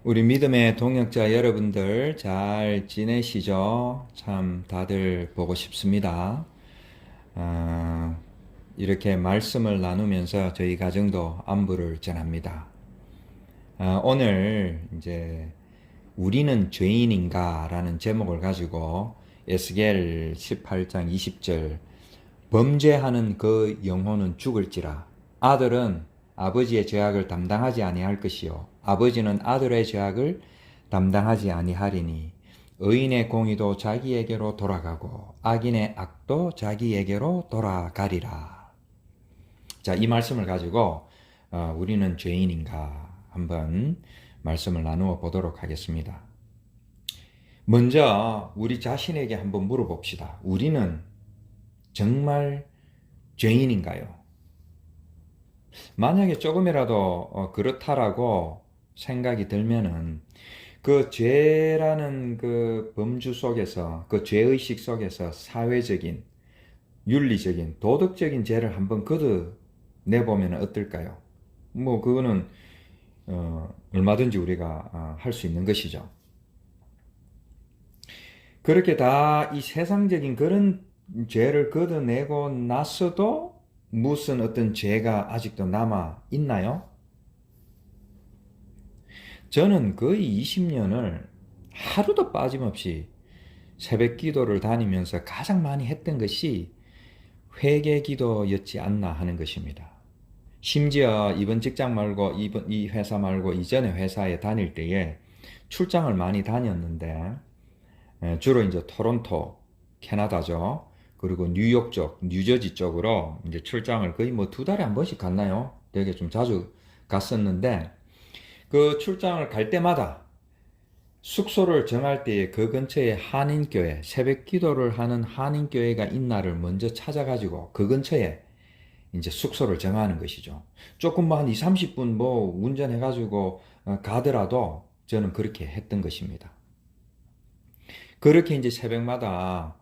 우리 믿음의 동역자 여러분들 잘 지내시죠? 참 다들 보고 싶습니다. 아, 이렇게 말씀을 나누면서 저희 가정도 안부를 전합니다. 오늘 이제 우리는 죄인인가 라는 제목을 가지고 에스겔 18장 20절 범죄하는 그 영혼은 죽을지라 아들은 아버지의 죄악을 담당하지 아니할 것이요 아버지는 아들의 죄악을 담당하지 아니하리니 의인의 공의도 자기에게로 돌아가고 악인의 악도 자기에게로 돌아가리라. 자, 이 말씀을 가지고 우리는 죄인인가 한번 말씀을 나누어 보도록 하겠습니다. 먼저 우리 자신에게 한번 물어봅시다. 우리는 정말 죄인인가요? 만약에 조금이라도 그렇다라고 생각이 들면은 그 죄라는 그 범주 속에서 그 죄의식 속에서 사회적인 윤리적인 도덕적인 죄를 한번 걷어내보면 어떨까요? 뭐 그거는 얼마든지 우리가 할 수 있는 것이죠. 그렇게 다 이 세상적인 그런 죄를 걷어내고 났어도 무슨 어떤 죄가 아직도 남아 있나요? 저는 거의 20년을 하루도 빠짐없이 새벽 기도를 다니면서 가장 많이 했던 것이 회개 기도였지 않나 하는 것입니다. 심지어 이번 직장 말고 이 회사 말고 이전의 회사에 다닐 때에 출장을 많이 다녔는데 주로 이제 토론토, 캐나다죠. 그리고 뉴욕 쪽, 뉴저지 쪽으로 이제 출장을 거의 뭐 2달에 한 번씩 갔나요? 되게 좀 자주 갔었는데 그 출장을 갈 때마다 숙소를 정할 때에 그 근처에 한인교회, 새벽 기도를 하는 한인교회가 있나를 먼저 찾아가지고 그 근처에 이제 숙소를 정하는 것이죠. 조금 뭐 한 2, 30분 뭐 운전해가지고 가더라도 저는 그렇게 했던 것입니다. 그렇게 이제 새벽마다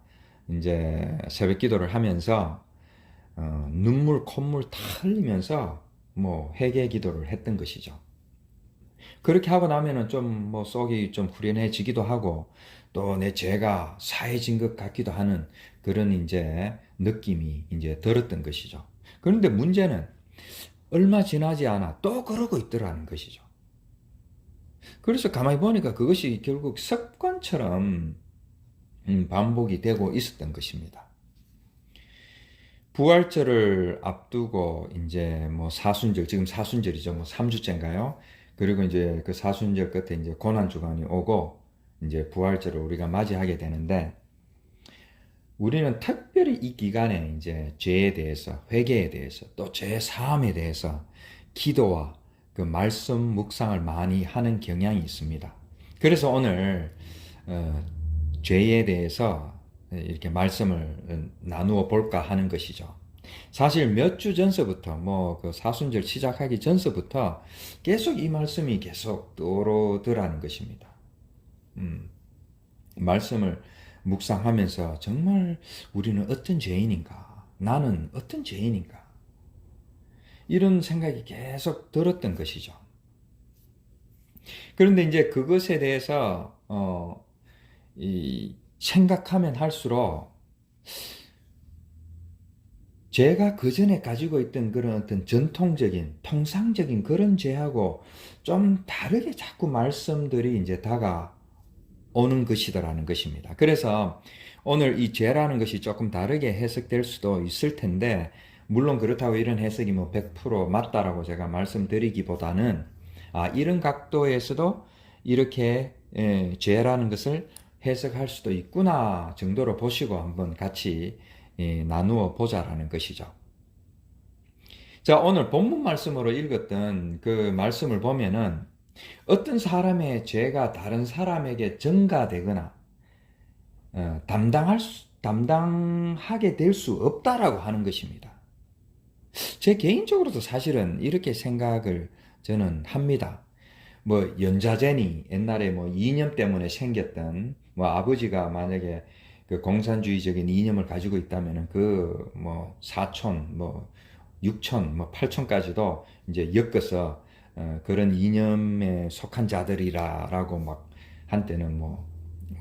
이제 새벽 기도를 하면서 눈물, 콧물 다 흘리면서 뭐 회개 기도를 했던 것이죠. 그렇게 하고 나면은 좀 뭐 속이 좀 후련해지기도 하고 또 내 죄가 사해진 것 같기도 하는 그런 이제 느낌이 이제 들었던 것이죠. 그런데 문제는 얼마 지나지 않아 또 그러고 있더라는 것이죠. 그래서 가만히 보니까 그것이 결국 습관처럼 반복이 되고 있었던 것입니다. 부활절을 앞두고 이제 뭐 사순절, 지금 사순절이죠. 뭐 3주째인가요? 그리고 이제 그 사순절 끝에 이제 고난주간이 오고 이제 부활절을 우리가 맞이하게 되는데 우리는 특별히 이 기간에 이제 죄에 대해서, 회개에 대해서, 또 죄 사함에 대해서 기도와 그 말씀 묵상을 많이 하는 경향이 있습니다. 그래서 오늘 죄에 대해서 이렇게 말씀을 나누어 볼까 하는 것이죠. 사실 몇 주 전서부터 뭐 그 사순절 시작하기 전서부터 계속 이 말씀이 계속 떠오르더라는 것입니다. 말씀을 묵상하면서 정말 우리는 어떤 죄인인가? 나는 어떤 죄인인가? 이런 생각이 계속 들었던 것이죠. 그런데 이제 그것에 대해서 생각하면 할수록 제가 그 전에 가지고 있던 그런 어떤 전통적인, 통상적인 그런 죄하고 좀 다르게 자꾸 말씀들이 이제 다가오는 것이더라는 것입니다. 그래서 오늘 이 죄라는 것이 조금 다르게 해석될 수도 있을 텐데, 물론 그렇다고 이런 해석이 뭐 100% 맞다라고 제가 말씀드리기보다는, 이런 각도에서도 이렇게 죄라는 것을 해석할 수도 있구나 정도로 보시고 한번 같이 나누어 보자라는 것이죠. 자, 오늘 본문 말씀으로 읽었던 그 말씀을 보면은 어떤 사람의 죄가 다른 사람에게 전가되거나 담당하게 될 수 없다라고 하는 것입니다. 제 개인적으로도 사실은 이렇게 생각을 저는 합니다. 뭐 연좌제니 옛날에 뭐 이념 때문에 생겼던 뭐 아버지가 만약에 그 공산주의적인 이념을 가지고 있다면은 그 뭐 사촌 뭐 육촌 뭐 팔촌까지도 이제 엮어서 그런 이념에 속한 자들이라라고 막 한때는 뭐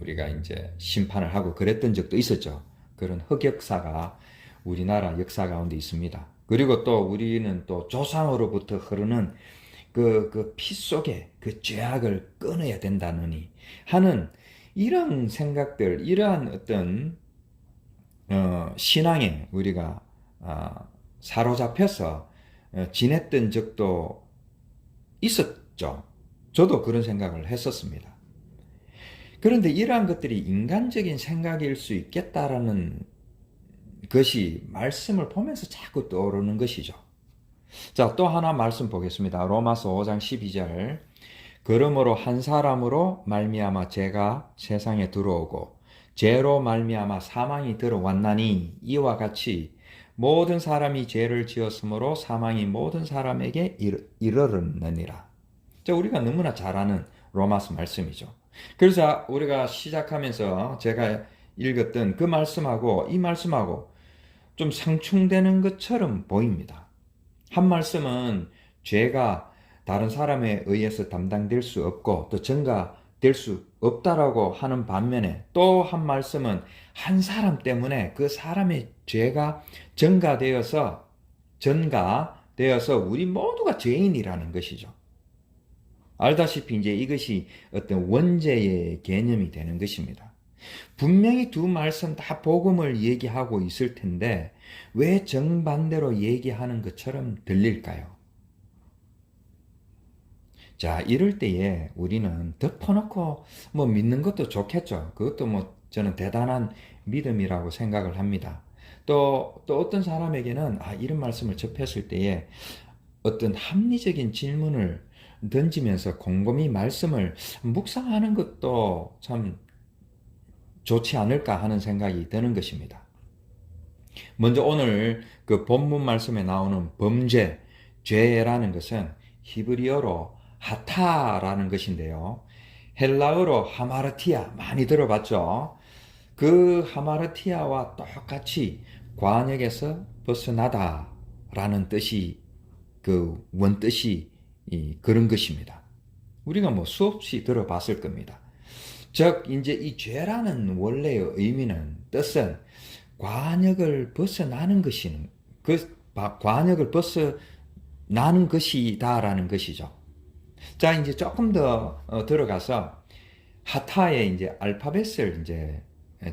우리가 이제 심판을 하고 그랬던 적도 있었죠. 그런 흑역사가 우리나라 역사 가운데 있습니다. 그리고 또 우리는 또 조상으로부터 흐르는 그 피 속에 그 죄악을 끊어야 된다느니 하는 이런 생각들, 이러한 어떤 신앙에 우리가 사로잡혀서 지냈던 적도 있었죠. 저도 그런 생각을 했었습니다. 그런데 이러한 것들이 인간적인 생각일 수 있겠다라는 것이 말씀을 보면서 자꾸 떠오르는 것이죠. 자, 또 하나 말씀 보겠습니다. 로마서 5장 12절. 그러므로 한 사람으로 말미암아 죄가 세상에 들어오고 죄로 말미암아 사망이 들어왔나니 이와 같이 모든 사람이 죄를 지었으므로 사망이 모든 사람에게 이르렀느니라. 자, 우리가 너무나 잘 아는 로마서 말씀이죠. 그래서 우리가 시작하면서 제가 읽었던 그 말씀하고 이 말씀하고 좀 상충되는 것처럼 보입니다. 한 말씀은 죄가 다른 사람에 의해서 담당될 수 없고 또 전가될 수 없다라고 하는 반면에 또 한 말씀은 한 사람 때문에 그 사람의 죄가 전가되어서 우리 모두가 죄인이라는 것이죠. 알다시피 이제 이것이 어떤 원죄의 개념이 되는 것입니다. 분명히 두 말씀 다 복음을 얘기하고 있을 텐데 왜 정반대로 얘기하는 것처럼 들릴까요? 자, 이럴 때에 우리는 덮어놓고 뭐 믿는 것도 좋겠죠. 그것도 뭐 저는 대단한 믿음이라고 생각을 합니다. 또 어떤 사람에게는 이런 말씀을 접했을 때에 어떤 합리적인 질문을 던지면서 곰곰이 말씀을 묵상하는 것도 참 좋지 않을까 하는 생각이 드는 것입니다. 먼저 오늘 그 본문 말씀에 나오는 범죄, 죄라는 것은 히브리어로 하타라는 것인데요. 헬라어로 하마르티아 많이 들어봤죠? 그 하마르티아와 똑같이 관역에서 벗어나다라는 뜻이 그 원뜻이 그런 것입니다. 우리가 뭐 수없이 들어봤을 겁니다. 즉 이제 이 죄라는 원래의 의미는 뜻은 관역을 벗어나는 것이는 관역을 벗어나는 것이다라는 것이죠. 자, 이제 조금 더 들어가서 하타의 이제 알파벳을 이제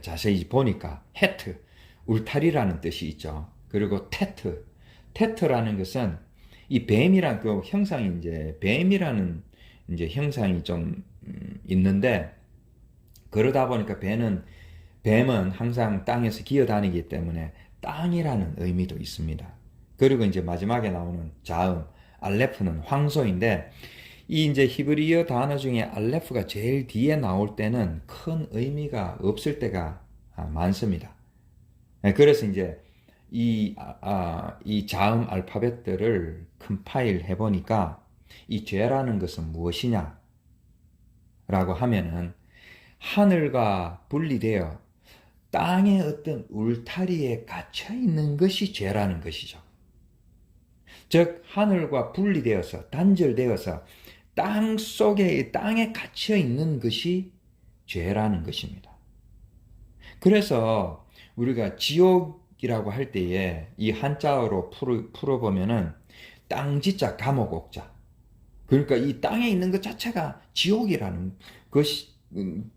자세히 보니까 헤트, 울타리라는 뜻이 있죠. 그리고 테트라는 것은 이 뱀이란 그 형상이 이제 뱀이라는 이제 형상이 좀 있는데 그러다 보니까 뱀은 항상 땅에서 기어다니기 때문에 땅이라는 의미도 있습니다. 그리고 이제 마지막에 나오는 자음, 알레프는 황소인데 이 이제 히브리어 단어 중에 알레프가 제일 뒤에 나올 때는 큰 의미가 없을 때가 많습니다. 그래서 이제 이 자음 알파벳들을 컴파일 해보니까 이 죄라는 것은 무엇이냐 라고 하면은 하늘과 분리되어 땅의 어떤 울타리에 갇혀 있는 것이 죄라는 것이죠. 즉 하늘과 분리되어서 단절되어서 땅에 갇혀 있는 것이 죄라는 것입니다. 그래서 우리가 지옥이라고 할 때에 이 한자어로 풀어보면은 땅지자 감옥옥자, 그러니까 이 땅에 있는 것 자체가 지옥이라는 것이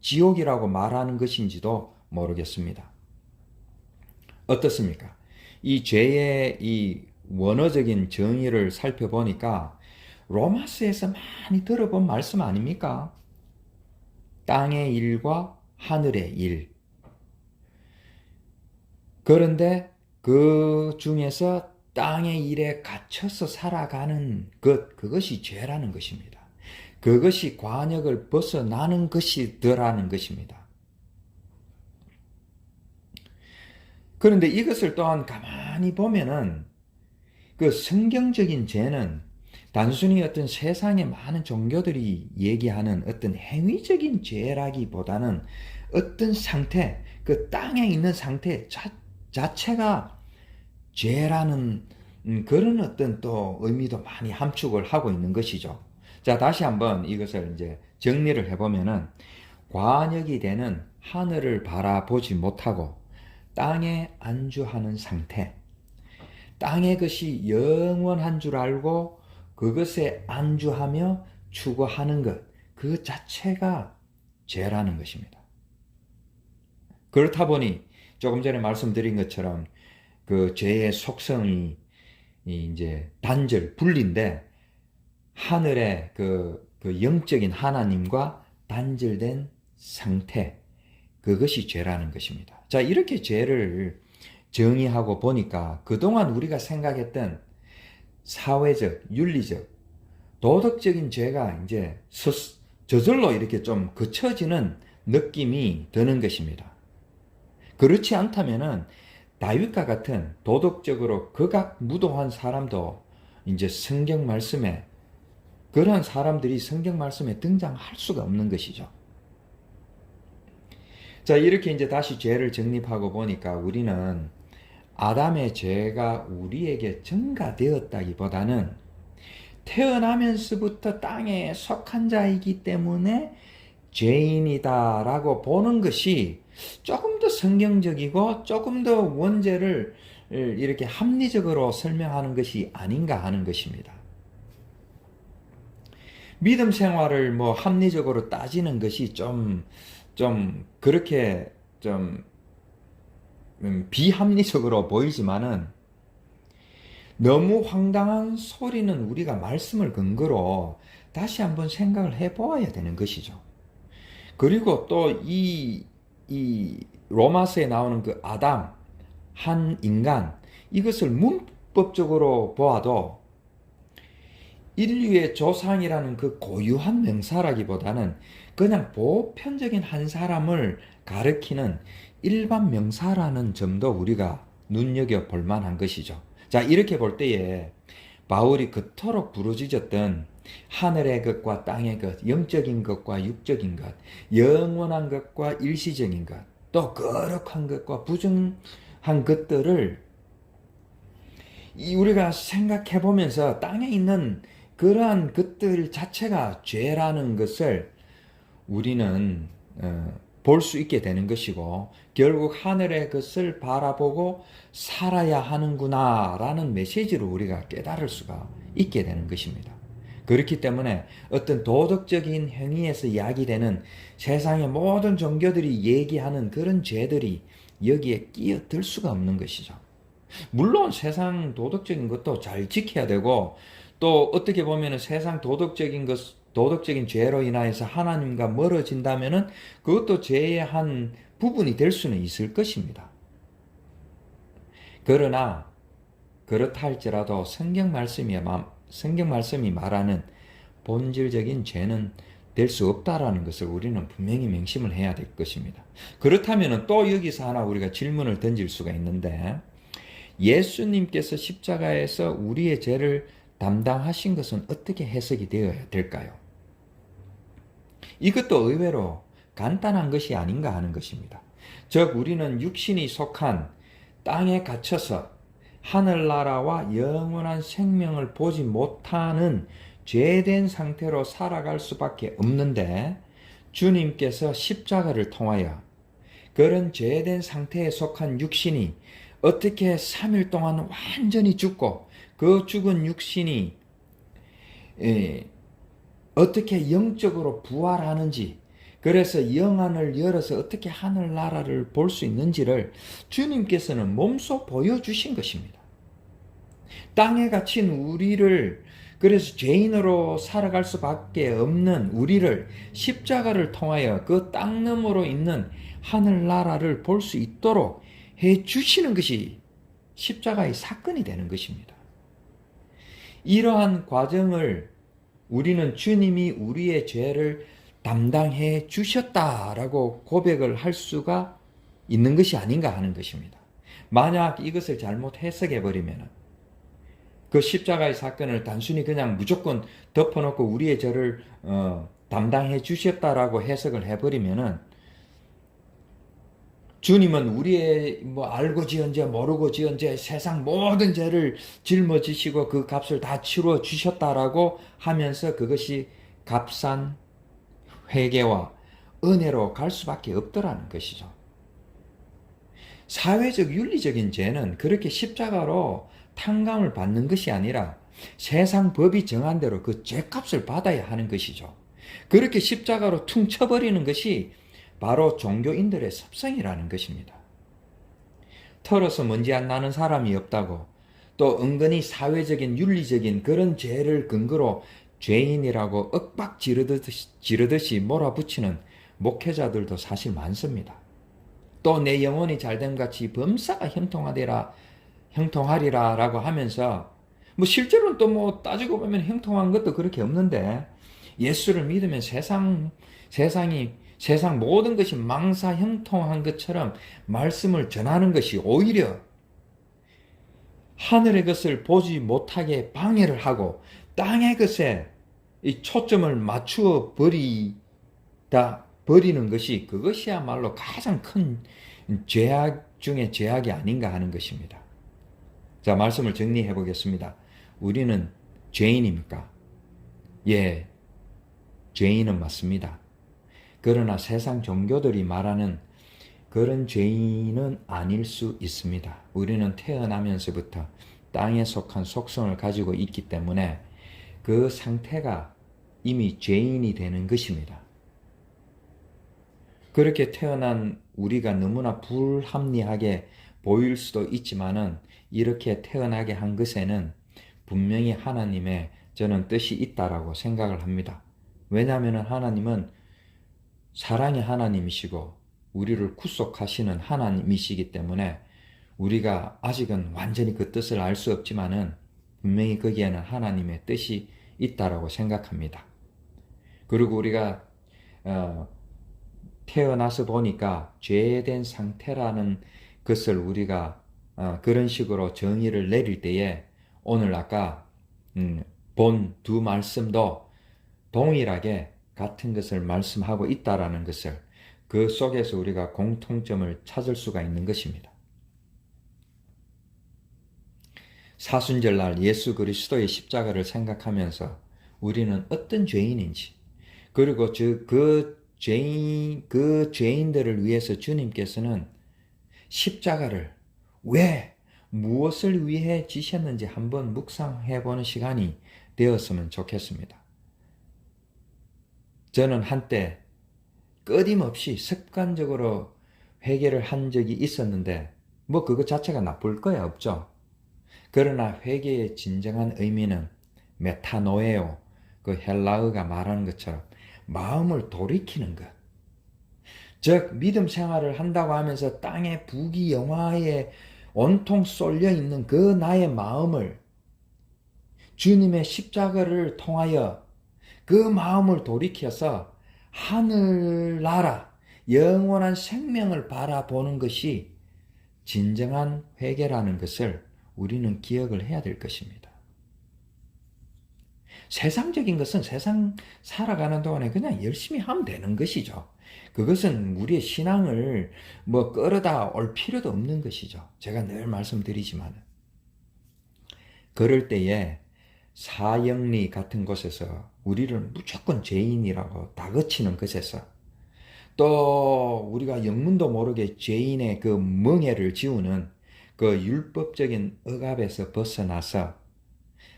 지옥이라고 말하는 것인지도 모르겠습니다. 어떻습니까? 이 죄의 이 원어적인 정의를 살펴보니까 로마서에서 많이 들어본 말씀 아닙니까? 땅의 일과 하늘의 일. 그런데 그 중에서 땅의 일에 갇혀서 살아가는 그것이 죄라는 것입니다. 그것이 관역을 벗어나는 것이더라는 것입니다. 그런데 이것을 또한 가만히 보면은 그 성경적인 죄는 단순히 어떤 세상의 많은 종교들이 얘기하는 어떤 행위적인 죄라기보다는 어떤 상태, 그 땅에 있는 상태 자체가 죄라는 그런 어떤 또 의미도 많이 함축을 하고 있는 것이죠. 자, 다시 한번 이것을 이제 정리를 해보면은, 관역이 되는 하늘을 바라보지 못하고 땅에 안주하는 상태, 땅의 것이 영원한 줄 알고 그것에 안주하며 추구하는 것, 그 자체가 죄라는 것입니다. 그렇다 보니 조금 전에 말씀드린 것처럼 그 죄의 속성이 이제 단절, 분리인데, 하늘의 그 영적인 하나님과 단절된 상태, 그것이 죄라는 것입니다. 자, 이렇게 죄를 정의하고 보니까 그동안 우리가 생각했던 사회적, 윤리적, 도덕적인 죄가 이제 저절로 이렇게 좀 그쳐지는 느낌이 드는 것입니다. 그렇지 않다면은 다윗과 같은 도덕적으로 극악무도한 사람도 이제 성경 말씀에, 그러한 사람들이 성경 말씀에 등장할 수가 없는 것이죠. 자, 이렇게 이제 다시 죄를 정립하고 보니까 우리는 아담의 죄가 우리에게 전가되었다기보다는 태어나면서부터 땅에 속한 자이기 때문에 죄인이다라고 보는 것이 조금 더 성경적이고 조금 더 원죄를 이렇게 합리적으로 설명하는 것이 아닌가 하는 것입니다. 믿음 생활을 뭐 합리적으로 따지는 것이 좀 그렇게 좀 비합리적으로 보이지만은, 너무 황당한 소리는 우리가 말씀을 근거로 다시 한번 생각을 해보아야 되는 것이죠. 그리고 또 이 로마서에 나오는 그 아담, 한 인간, 이것을 문법적으로 보아도 인류의 조상이라는 그 고유한 명사라기보다는 그냥 보편적인 한 사람을 가리키는 일반 명사라는 점도 우리가 눈여겨볼 만한 것이죠. 자, 이렇게 볼 때에 바울이 그토록 부르짖었던 하늘의 것과 땅의 것, 영적인 것과 육적인 것, 영원한 것과 일시적인 것, 또 거룩한 것과 부정한 것들을 우리가 생각해 보면서 땅에 있는 그러한 것들 자체가 죄라는 것을 우리는 볼 수 있게 되는 것이고, 결국 하늘의 것을 바라보고 살아야 하는구나 라는 메시지를 우리가 깨달을 수가 있게 되는 것입니다. 그렇기 때문에 어떤 도덕적인 행위에서 이야기되는 세상의 모든 종교들이 얘기하는 그런 죄들이 여기에 끼어들 수가 없는 것이죠. 물론 세상 도덕적인 것도 잘 지켜야 되고, 또 어떻게 보면 세상 도덕적인 죄로 인하여서 하나님과 멀어진다면은 그것도 죄의 한 부분이 될 수는 있을 것입니다. 그러나 그렇다 할지라도 성경 말씀이 말하는 본질적인 죄는 될 수 없다라는 것을 우리는 분명히 명심을 해야 될 것입니다. 그렇다면 또 여기서 하나 우리가 질문을 던질 수가 있는데, 예수님께서 십자가에서 우리의 죄를 담당하신 것은 어떻게 해석이 되어야 될까요? 이것도 의외로 간단한 것이 아닌가 하는 것입니다. 즉, 우리는 육신이 속한 땅에 갇혀서 하늘나라와 영원한 생명을 보지 못하는 죄된 상태로 살아갈 수밖에 없는데, 주님께서 십자가를 통하여 그런 죄된 상태에 속한 육신이 어떻게 3일 동안 완전히 죽고 그 죽은 육신이 어떻게 영적으로 부활하는지, 그래서 영안을 열어서 어떻게 하늘나라를 볼 수 있는지를 주님께서는 몸소 보여주신 것입니다. 땅에 갇힌 우리를, 그래서 죄인으로 살아갈 수밖에 없는 우리를 십자가를 통하여 그 땅 너머로 있는 하늘나라를 볼 수 있도록 해주시는 것이 십자가의 사건이 되는 것입니다. 이러한 과정을 우리는 주님이 우리의 죄를 담당해 주셨다라고 고백을 할 수가 있는 것이 아닌가 하는 것입니다. 만약 이것을 잘못 해석해 버리면, 그 십자가의 사건을 단순히 그냥 무조건 덮어놓고 우리의 죄를 담당해 주셨다라고 해석을 해버리면 주님은 우리의 알고 지은 죄 모르고 지은 죄 세상 모든 죄를 짊어지시고 그 값을 다 치루어 주셨다라고 하면서 그것이 값싼 회개와 은혜로 갈 수밖에 없더라는 것이죠. 사회적 윤리적인 죄는 그렇게 십자가로 탕감을 받는 것이 아니라 세상 법이 정한 대로 그 죄값을 받아야 하는 것이죠. 그렇게 십자가로 퉁 쳐버리는 것이 바로 종교인들의 습성이라는 것입니다. 털어서 먼지 안 나는 사람이 없다고, 또 은근히 사회적인 윤리적인 그런 죄를 근거로 죄인이라고 윽박 지르듯이 몰아붙이는 목회자들도 사실 많습니다. 또 내 영혼이 잘됨 같이 범사가 형통하리라 라고 하면서 실제로는 또 따지고 보면 형통한 것도 그렇게 없는데, 예수를 믿으면 세상 모든 것이 망사 형통한 것처럼 말씀을 전하는 것이 오히려 하늘의 것을 보지 못하게 방해를 하고 땅의 것에 이 초점을 맞추어 버리는 것이, 그것이야말로 가장 큰 죄악 중에 죄악이 아닌가 하는 것입니다. 자, 말씀을 정리해 보겠습니다. 우리는 죄인입니까? 예, 죄인은 맞습니다. 그러나 세상 종교들이 말하는 그런 죄인은 아닐 수 있습니다. 우리는 태어나면서부터 땅에 속한 속성을 가지고 있기 때문에 그 상태가 이미 죄인이 되는 것입니다. 그렇게 태어난 우리가 너무나 불합리하게 보일 수도 있지만은, 이렇게 태어나게 한 것에는 분명히 하나님의 저는 뜻이 있다라고 생각을 합니다. 왜냐하면 하나님은 사랑의 하나님이시고 우리를 구속하시는 하나님이시기 때문에 우리가 아직은 완전히 그 뜻을 알 수 없지만은 분명히 거기에는 하나님의 뜻이 있다라고 생각합니다. 그리고 우리가 태어나서 보니까 죄된 상태라는 것을 우리가 그런 식으로 정의를 내릴 때에, 오늘 아까 본 두 말씀도 동일하게 같은 것을 말씀하고 있다라는 것을, 그 속에서 우리가 공통점을 찾을 수가 있는 것입니다. 사순절날 예수 그리스도의 십자가를 생각하면서 우리는 어떤 죄인인지, 그리고 그 죄인들을 위해서 주님께서는 십자가를 왜, 무엇을 위해 지셨는지 한번 묵상해 보는 시간이 되었으면 좋겠습니다. 저는 한때 끊임없이 습관적으로 회개를 한 적이 있었는데 그것 자체가 나쁠 거야 없죠. 그러나 회개의 진정한 의미는 메타노에오, 그 헬라어가 말하는 것처럼 마음을 돌이키는 것. 즉 믿음 생활을 한다고 하면서 땅의 부귀영화에 온통 쏠려 있는 그 나의 마음을 주님의 십자가를 통하여 그 마음을 돌이켜서 하늘나라 영원한 생명을 바라보는 것이 진정한 회개라는 것을 우리는 기억을 해야 될 것입니다. 세상적인 것은 세상 살아가는 동안에 그냥 열심히 하면 되는 것이죠. 그것은 우리의 신앙을 끌어다 올 필요도 없는 것이죠. 제가 늘 말씀드리지만, 그럴 때에 사형리 같은 곳에서 우리를 무조건 죄인이라고 다그치는 것에서, 또 우리가 영문도 모르게 죄인의 그 멍에를 지우는 그 율법적인 억압에서 벗어나서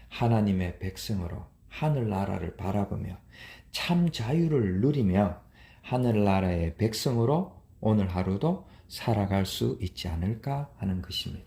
하나님의 백성으로 하늘나라를 바라보며 참 자유를 누리며 하늘나라의 백성으로 오늘 하루도 살아갈 수 있지 않을까 하는 것입니다.